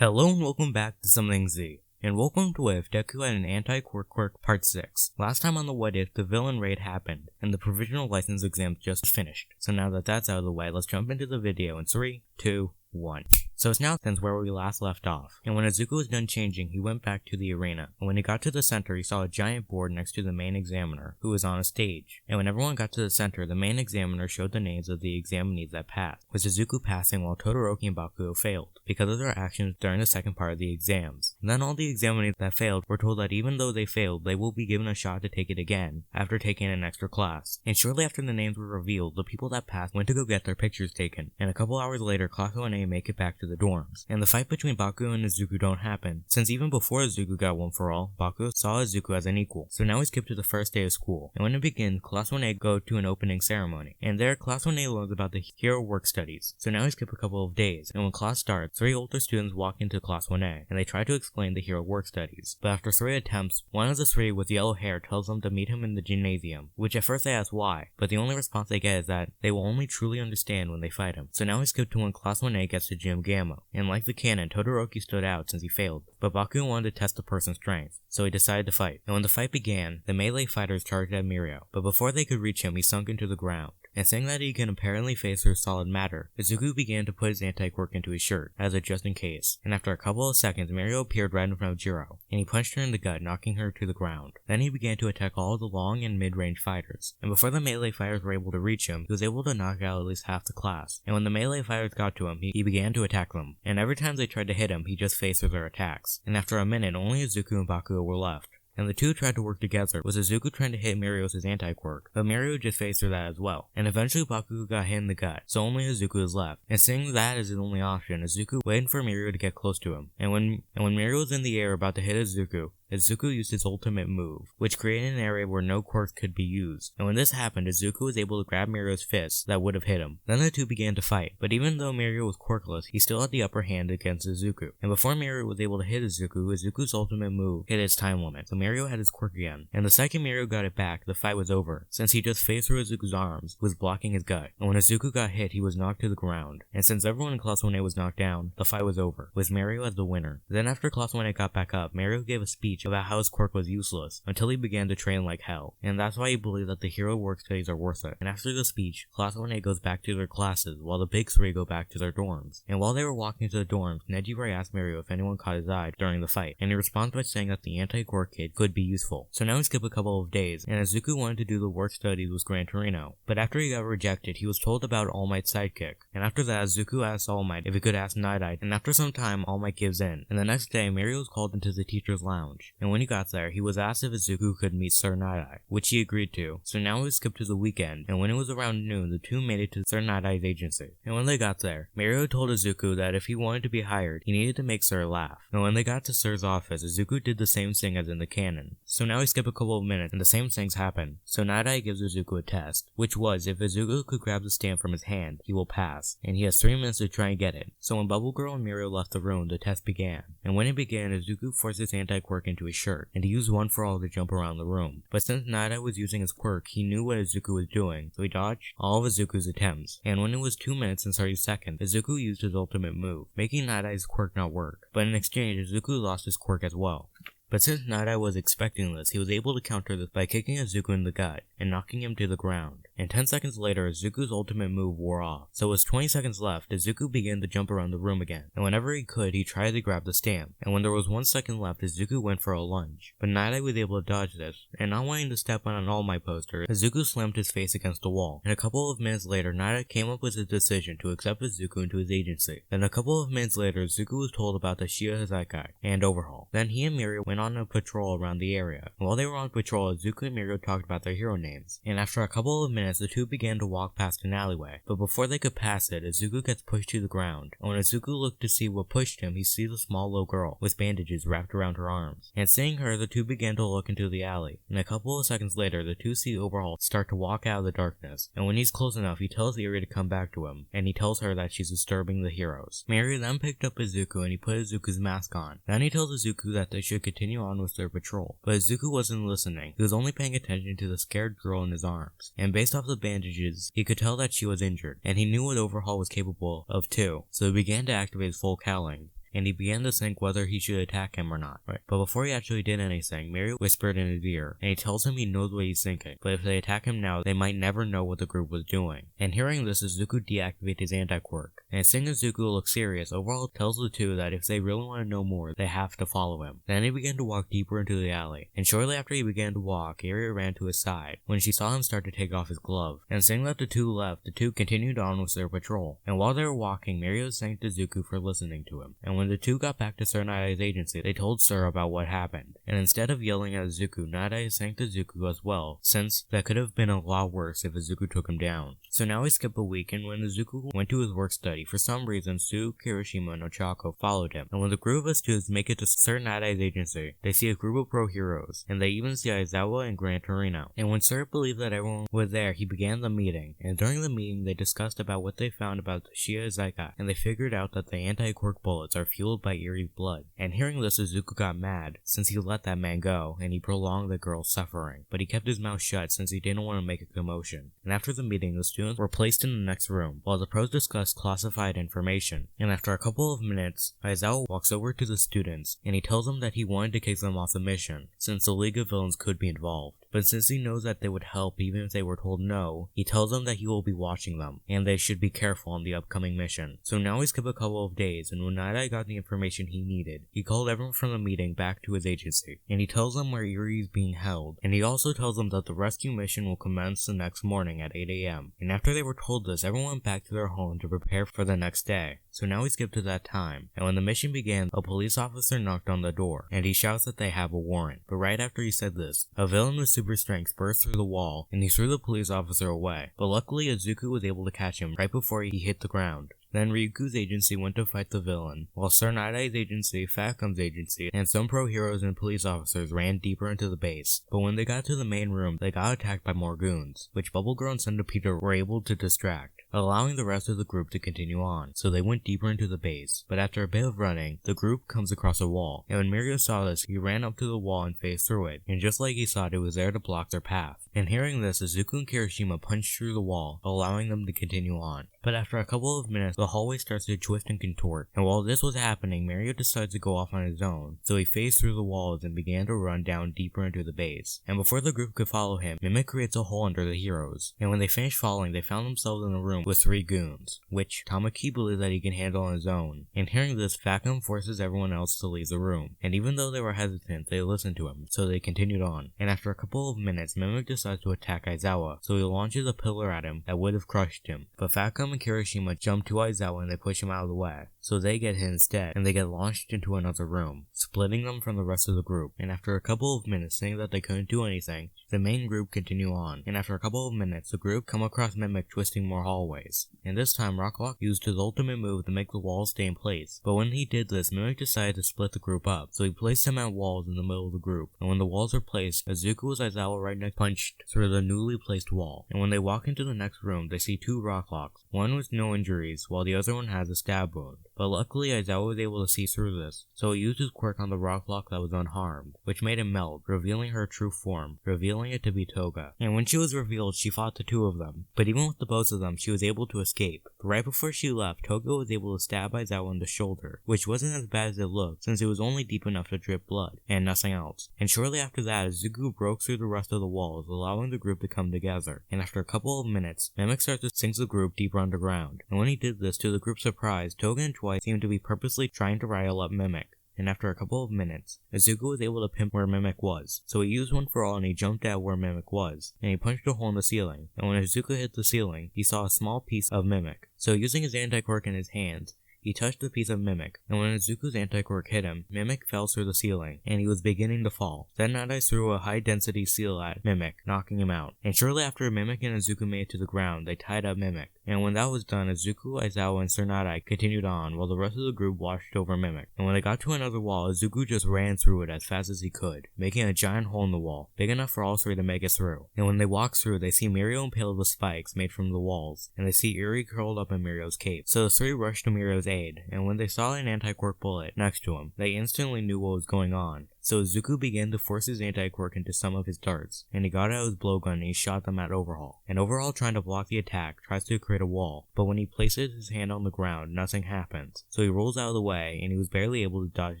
Hello and welcome back to Something Z, and welcome to What If Deku had an Anti-Quirk Part 6. Last time on the What If, the villain raid happened, and the provisional license exams just finished. So now that that's out of the way, let's jump into the video in 3, 2, 1. So it's now since where we last left off, and when Izuku was done changing, he went back to the arena, and when he got to the center, he saw a giant board next to the main examiner, who was on a stage. And when everyone got to the center, the main examiner showed the names of the examinees that passed, with Izuku passing while Todoroki and Bakugo failed, because of their actions during the second part of the exams. And then all the examinees that failed were told that even though they failed, they will be given a shot to take it again, after taking an extra class. And shortly after the names were revealed, the people that passed went to go get their pictures taken, and a couple hours later, Class 1A make it back to the dorms, and the fight between Bakugo and Izuku don't happen, since even before Izuku got one for all, Bakugo saw Izuku as an equal. So now we skip to the first day of school, and when it begins, Class 1A go to an opening ceremony, and there Class 1A learns about the hero work studies. So now we skip a couple of days, and when class starts, 3 older students walk into Class 1A, and they try to explain the hero work studies, but after 3 attempts, one of the 3 with yellow hair tells them to meet him in the gymnasium, which at first they ask why, but the only response they get is that they will only truly understand when they fight him. So now we skip to when Class 1A gets to Gym Gamma, and like the canon, Todoroki stood out since he failed, but Bakugo wanted to test the person's strength, so he decided to fight. And when the fight began, the melee fighters charged at Mirio, but before they could reach him, he sunk into the ground. And saying that he can apparently face through solid matter, Izuku began to put his anti-quirk into his shirt, as a just in case, and after a couple of seconds, Mirio appeared right in front of Jiro, and he punched her in the gut, knocking her to the ground. Then he began to attack all of the long and mid-range fighters, and before the melee fighters were able to reach him, he was able to knock out at least half the class. And when the melee fighters got to him, he began to attack them, and every time they tried to hit him, he just faced through their attacks. And after a minute, only Izuku and Bakugo were left, and the two tried to work together, with Izuku trying to hit Mirio's anti-quirk, but Mirio just faced through that as well. And eventually Bakugo got hit in the gut, so only Izuku is left. And seeing that is his only option, Izuku waited for Mirio to get close to him. And when Mirio was in the air about to hit Izuku used his ultimate move, which created an area where no quirks could be used. And when this happened, Izuku was able to grab Mirio's fist that would have hit him. Then the two began to fight, but even though Mirio was quirkless, he still had the upper hand against Izuku. And before Mirio was able to hit Izuku's ultimate move hit its time limit, so Mirio had his quirk again. And the second Mirio got it back, the fight was over, since he just faced through Izuku's arms, who was blocking his gut. And when Izuku got hit, he was knocked to the ground. And since everyone in Class 1A was knocked down, the fight was over, with Mirio as the winner. Then after Class 1A got back up, Mirio gave a speech about how his quirk was useless, until he began to train like hell, and that's why he believed that the hero work studies are worth it. And after the speech, Class 1A goes back to their classes, while the big 3 go back to their dorms. And while they were walking to the dorms, Neji asked Mirio if anyone caught his eye during the fight, and he responds by saying that the anti-quirk kid could be useful. So now we skip a couple of days, and Izuku wanted to do the work studies with Gran Torino, but after he got rejected, he was told about All Might's sidekick. And after that, Izuku asked All Might if he could ask Night Eye, and after some time, All Might gives in. And the next day, Mirio was called into the teacher's lounge, and when he got there, he was asked if Izuku could meet Sir Night Eye, which he agreed to. So now we skip to the weekend, and when it was around noon, the two made it to Sir Night Eye's agency. And when they got there, Mirio told Izuku that if he wanted to be hired, he needed to make Sir laugh. And when they got to Sir's office, Izuku did the same thing as in the canon. So now we skip a couple of minutes, and the same things happen. So Night Eye gives Izuku a test, which was if Izuku could grab the stamp from his hand, he will pass, and he has 3 minutes to try and get it. So when Bubble Girl and Mirio left the room, the test began. And when it began, Izuku forced his anti-quirk into his shirt, and he used one for all to jump around the room. But since Night Eye was using his quirk, he knew what Izuku was doing, so he dodged all of Izuku's attempts. And when it was 2 minutes and 30 seconds, Izuku used his ultimate move, making Night Eye's quirk not work. But in exchange, Izuku lost his quirk as well. But since Night Eye was expecting this, he was able to counter this by kicking Izuku in the gut and knocking him to the ground. And 10 seconds later, Izuku's ultimate move wore off. So with 20 seconds left, Izuku began to jump around the room again. And whenever he could, he tried to grab the stamp. And when there was 1 second left, Izuku went for a lunge. But Night Eye was able to dodge this. And not wanting to step on an All Might poster, Izuku slammed his face against the wall. And a couple of minutes later, Night Eye came up with his decision to accept Izuku into his agency. Then a couple of minutes later, Izuku was told about the Shia Hazakai and overhaul. Then he and Mirio went on a patrol around the area. And while they were on patrol, Izuku and Mirio talked about their hero names. And after a couple of minutes, the two began to walk past an alleyway. But before they could pass it, Izuku gets pushed to the ground. And when Izuku looked to see what pushed him, he sees a small little girl with bandages wrapped around her arms. And seeing her, the two began to look into the alley. And a couple of seconds later, the two see Overhaul start to walk out of the darkness. And when he's close enough, he tells Eri to come back to him. And he tells her that she's disturbing the heroes. Mirio then picked up Izuku and he put Izuku's mask on. Then he tells Izuku that they should continue on with their patrol. But Izuku wasn't listening. He was only paying attention to the scared girl in his arms. And based off the bandages, he could tell that she was injured. And he knew what Overhaul was capable of too. So he began to activate his full cowling. and he began to think whether he should attack him or not. But before he actually did anything, Mario whispered in his ear, and he tells him he knows what he's thinking, but if they attack him now, they might never know what the group was doing. And hearing this, Izuku deactivates his anti-quirk. And seeing Izuku look serious, overall tells the two that if they really want to know more, they have to follow him. Then he began to walk deeper into the alley, and shortly after he began to walk, Aria ran to his side when she saw him start to take off his glove. And seeing that the two left, the two continued on with their patrol. And while they were walking, Mario thanked Izuku for listening to him. And when the two got back to Sir Night-Eye's agency, they told Sir about what happened. And instead of yelling at Izuku, Night-Eye thanked Izuku as well, since that could have been a lot worse if Izuku took him down. So now we skip a week, and when Izuku went to his work study, for some reason Tsu, Kirishima, and Ochako followed him. And when the group of students make it to Sir Night-Eye's agency, they see a group of pro heroes, and they even see Aizawa and Gran Torino. And when Sir believed that everyone was there, he began the meeting. And during the meeting, they discussed about what they found about the Shia Zaika, and they figured out that the anti-quirk bullets are fueled by Irie's blood. And hearing this, Izuku got mad, since he let that man go, and he prolonged the girl's suffering. But he kept his mouth shut since he didn't want to make a commotion. And after the meeting, the students were placed in the next room, while the pros discussed classified information. And after a couple of minutes, Aizawa walks over to the students, and he tells them that he wanted to kick them off the mission, since the League of Villains could be involved. But since he knows that they would help even if they were told no, he tells them that he will be watching them, and they should be careful on the upcoming mission. So now we skip a couple of days, and when Night-Eye got the information he needed, he called everyone from the meeting back to his agency, and he tells them where Irie is being held, and he also tells them that the rescue mission will commence the next morning at 8 AM. And after they were told this, everyone went back to their home to prepare for the next day. So now we skip to that time, and when the mission began, a police officer knocked on the door, and he shouts that they have a warrant. But right after he said this, a villain with super strength burst through the wall, and he threw the police officer away. But luckily, Izuku was able to catch him right before he hit the ground. Then Ryuku's agency went to fight the villain, while Sir Night-Eye's agency, Falcom's agency, and some pro heroes and police officers ran deeper into the base. But when they got to the main room, they got attacked by more goons, which Bubble Girl and Centipede were able to distract, allowing the rest of the group to continue on. So they went deeper into the base. But after a bit of running, the group comes across a wall, and when Mario saw this, he ran up to the wall and faced through it, and just like he thought, it was there to block their path. And hearing this, Izuku and Kirishima punched through the wall, allowing them to continue on. But after a couple of minutes, the hallway starts to twist and contort, and while this was happening, Mario decides to go off on his own, so he phased through the walls and began to run down deeper into the base. And before the group could follow him, Mimic creates a hole under the heroes, and when they finished falling, they found themselves in a room with 3 goons, which Tamaki believes that he can handle on his own. And hearing this, Falcom forces everyone else to leave the room, and even though they were hesitant, they listened to him, so they continued on. And after a couple of minutes, Mimic decides to attack Aizawa, so he launches a pillar at him that would have crushed him, but Falcom and Kirishima jump to Aizawa and they push him out of the way, so they get hit instead, and they get launched into another room, splitting them from the rest of the group. And after a couple of minutes saying that they couldn't do anything, the main group continue on, and after a couple of minutes, the group come across Mimic twisting more hallways. And this time, Rocklock used his ultimate move to make the walls stay in place, but when he did this, Mimic decided to split the group up, so he placed cement walls in the middle of the group, and when the walls were placed, Izuku's Aizawa right next punched through the newly placed wall. And when they walk into the next room, they see 2 Rocklocks, one with no injuries, while the other one has a stab wound. But luckily, Aizawa was able to see through this, so he used his quirk on the Rocklock that was unharmed, which made him melt, revealing her true form, revealing it to be Toga. And when she was revealed, she fought the 2 of them, but even with the both of them, she was able to escape. But right before she left, Toga was able to stab Aizawa in the shoulder, which wasn't as bad as it looked, since it was only deep enough to drip blood, and nothing else. And shortly after that, Izuku broke through the rest of the walls, allowing the group to come together. And after a couple of minutes, Mimic starts to sink the group deeper underground. And when he did this, to the group's surprise, Toga and Twice seemed to be purposely trying to rile up Mimic. And after a couple of minutes, Izuku was able to pinpoint where Mimic was, so he used one for all and he jumped at where Mimic was, and he punched a hole in the ceiling, and when Izuku hit the ceiling, he saw a small piece of Mimic. So using his anti-quirk in his hands, he touched the piece of Mimic, and when Izuku's anti-quirk hit him, Mimic fell through the ceiling, and he was beginning to fall. Then Night-Eye threw a high-density seal at Mimic, knocking him out. And shortly after Mimic and Izuku made it to the ground, they tied up Mimic. And when that was done, Izuku, Aizawa, and Sir Night-Eye continued on, while the rest of the group watched over Mimic. And when they got to another wall, Izuku just ran through it as fast as he could, making a giant hole in the wall, big enough for all 3 to make it through. And when they walk through, they see Mirio impaled with spikes made from the walls, and they see Irie curled up in Mirio's cape. So the 3 rushed to Mirio's aid, and when they saw an anti-quirk bullet next to him, they instantly knew what was going on. So Izuku began to force his anti-quirk into some of his darts, and he got out his blowgun and he shot them at Overhaul. And Overhaul, trying to block the attack, tries to create a wall, but when he places his hand on the ground, nothing happens. So he rolls out of the way, and he was barely able to dodge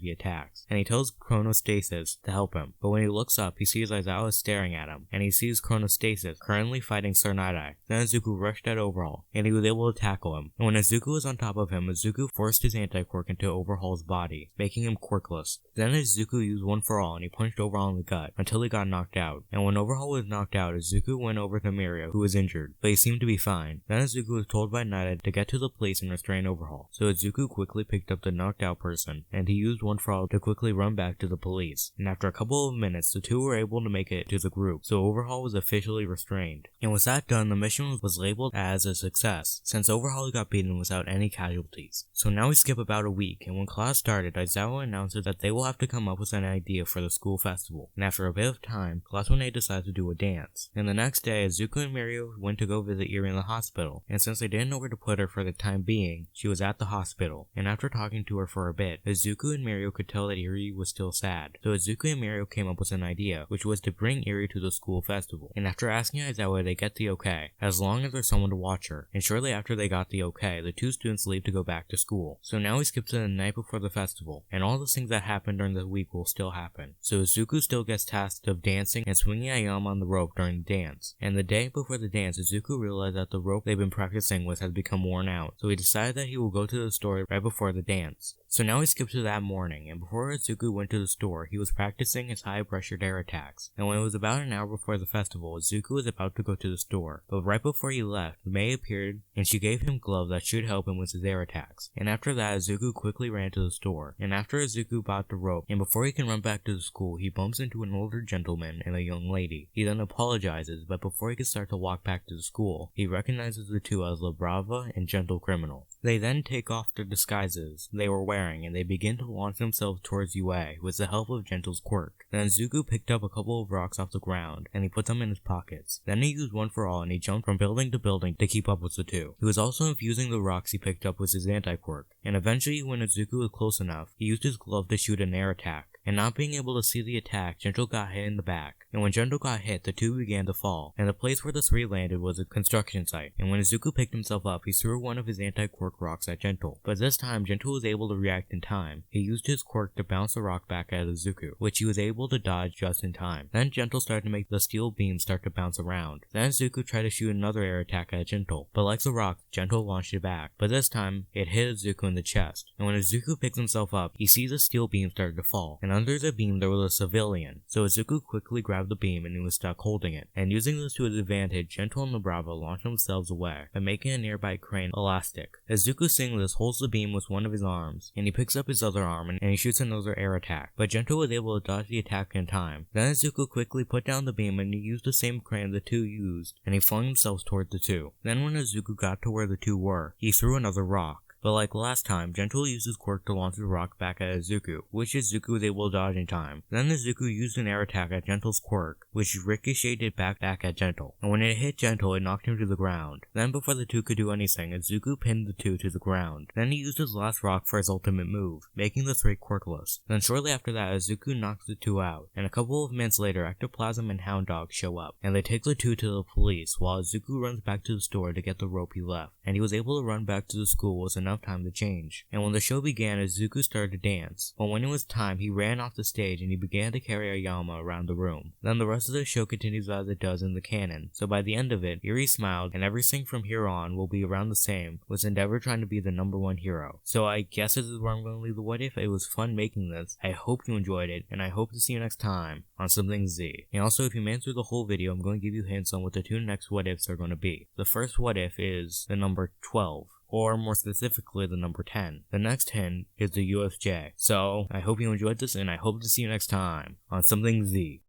the attacks. And he tells Chronostasis to help him, but when he looks up, he sees Aizawa staring at him, and he sees Chronostasis currently fighting Sir Night-Eye. Then Izuku rushed at Overhaul, and he was able to tackle him. And when Izuku was on top of him, Izuku forced his anti-quirk into Overhaul's body, making him quirkless. Then Izuku used One for All, and he punched Overhaul in the gut until he got knocked out. And when Overhaul was knocked out, Izuku went over to Mirio, who was injured, but he seemed to be fine. Then Izuku was told by Night-Eye to get to the police and restrain Overhaul. So Izuku quickly picked up the knocked out person, and he used One for All to quickly run back to the police. And after a couple of minutes, the two were able to make it to the group, so Overhaul was officially restrained. And with that done, the mission was labeled as a success, since Overhaul got beaten without any casualties. So now we skip about a week, and when class started, Aizawa announces that they will have to come up with an idea for the school festival. And after a bit of time, Class 1A decides to do a dance. And the next day, Izuku and Mirio went to go visit Eri in the hospital, and since they didn't know where to put her for the time being, she was at the hospital. And after talking to her for a bit, Izuku and Mirio could tell that Eri was still sad. So Izuku and Mirio came up with an idea, which was to bring Eri to the school festival. And after asking Aizawa, they get the okay, as long as there's someone to watch her. And shortly after they got the okay, the two students leave to go back to school. So now we skip to the night before the festival, and all the things that happened during the week will still happen. So Izuku still gets tasked of dancing and swinging Ayama on the rope during the dance. And the day before the dance, Izuku realized that the rope they've been practicing with has become worn out, so he decided that he will go to the store right before the dance. So now we skip to that morning, and before Izuku went to the store, he was practicing his high-pressured air attacks. And when it was about an hour before the festival, Izuku was about to go to the store. But right before he left, Mei appeared, and she gave him gloves that should help him with his air attacks. And after that, Izuku quickly ran to the store. And after Izuku bought the rope, and before he can run back to the school, he bumps into an older gentleman and a young lady. He then apologizes, but before he can start to walk back to the school, he recognizes the two as La Brava and Gentle Criminal. They then take off their disguises they were wearing, and they begin to launch themselves towards UA with the help of Gentle's quirk. Then Izuku picked up a couple of rocks off the ground, and he put them in his pockets. Then he used One for All, and he jumped from building to building to keep up with the two. He was also infusing the rocks he picked up with his anti-quirk, and eventually when Izuku was close enough, he used his glove to shoot an air attack. And not being able to see the attack, Gentle got hit in the back. And when Gentle got hit, the two began to fall, and the place where the three landed was a construction site. And when Izuku picked himself up, he threw one of his anti-quirk rocks at Gentle. But this time, Gentle was able to react in time. He used his quirk to bounce the rock back at Izuku, which he was able to dodge just in time. Then Gentle started to make the steel beam start to bounce around. Then Izuku tried to shoot another air attack at Gentle, but like the rock, Gentle launched it back. But this time, it hit Izuku in the chest. And when Izuku picks himself up, he sees the steel beam start to fall, and under the beam there was a civilian. So Izuku quickly grabbed the beam and he was stuck holding it. And using this to his advantage, Gentle and the Bravo launched themselves away by making a nearby crane elastic. Izuku, seeing this, holds the beam with one of his arms, and he picks up his other arm and he shoots another air attack. But Gentle was able to dodge the attack in time. Then Izuku quickly put down the beam and he used the same crane the two used, and he flung himself toward the two. Then when Izuku got to where the two were, he threw another rock. But like last time, Gentle used his quirk to launch the rock back at Izuku, which Izuku was able to dodge in time. Then Izuku used an air attack at Gentle's quirk, which ricocheted it back at Gentle. And when it hit Gentle, it knocked him to the ground. Then before the two could do anything, Izuku pinned the two to the ground. Then he used his last rock for his ultimate move, making the three quirkless. Then shortly after that, Izuku knocks the two out. And a couple of minutes later, Ectoplasm and Hound Dog show up, and they take the two to the police, while Izuku runs back to the store to get the rope he left. And he was able to run back to the school with enough time to change. And when the show began, Izuku started to dance. But when it was time, he ran off the stage and he began to carry Ayama around the room. Then the rest of the show continues as it does in the canon. So by the end of it, Eri smiled, and everything from here on will be around the same, with Endeavor trying to be the #1 hero. So I guess this is where I'm going to leave the What If. It was fun making this. I hope you enjoyed it, and I hope to see you next time on Something Z. And also, if you made it through the whole video, I'm going to give you hints on what the two next What Ifs are going to be. The first What If is the number 12. Or more specifically, the number 10. The next hint is the UFJ. So, I hope you enjoyed this, and I hope to see you next time on Something Z.